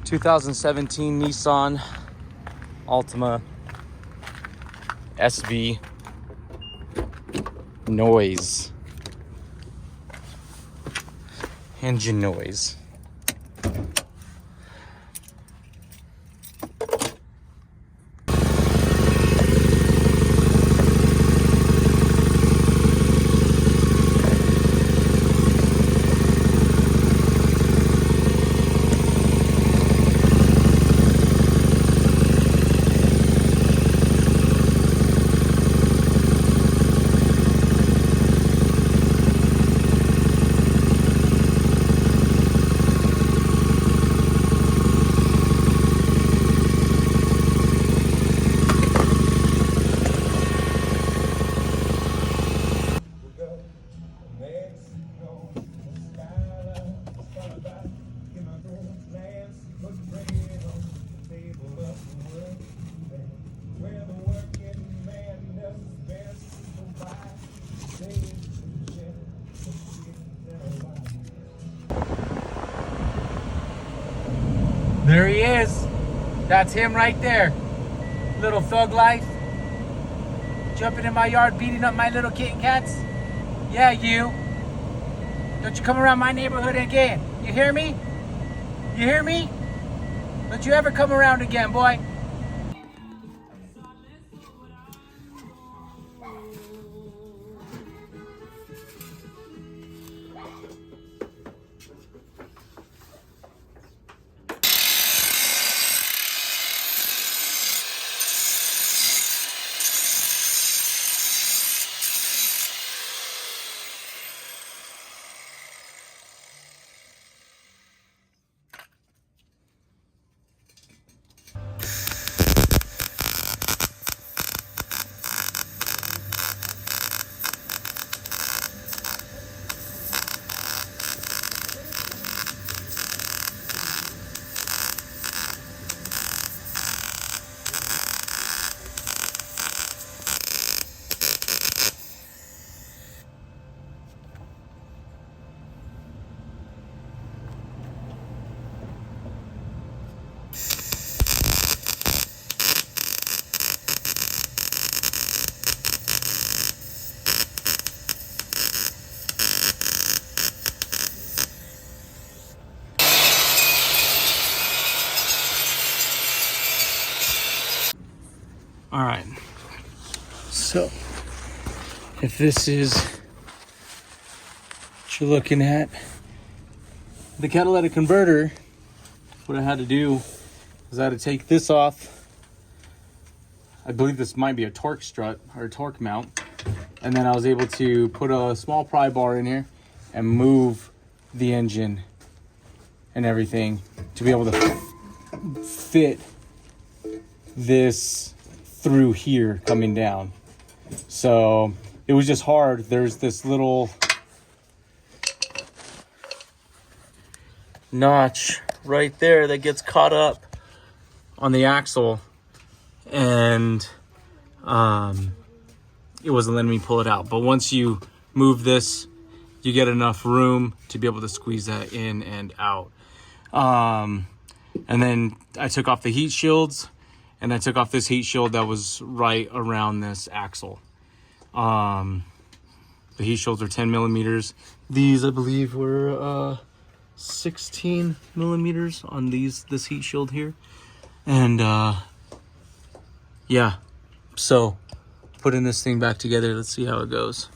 2017 Nissan Altima SV noise. Engine noise. There he is. That's him right there. Little thug life. Jumping in my yard, beating up my little kitten cats. Yeah, you. Don't you come around my neighborhood again. You hear me? You hear me? Don't you ever come around again, boy. All right, so if this is what you're looking at, the catalytic converter, what I had to do is I had to take this off. I believe this might be a torque strut or a torque mount. And then I was able to put a small pry bar in here and move the engine and everything to be able to fit this through here coming down. So it was just hard. There's this little notch right there that gets caught up on the axle, and it wasn't letting me pull it out. But once you move this, you get enough room to be able to squeeze that in and out. And then I took off the heat shields, and I took off this heat shield that was right around this axle. The heat shields are 10 millimeters. These, I believe, were 16 millimeters on this heat shield here. And yeah, so putting this thing back together, let's see how it goes.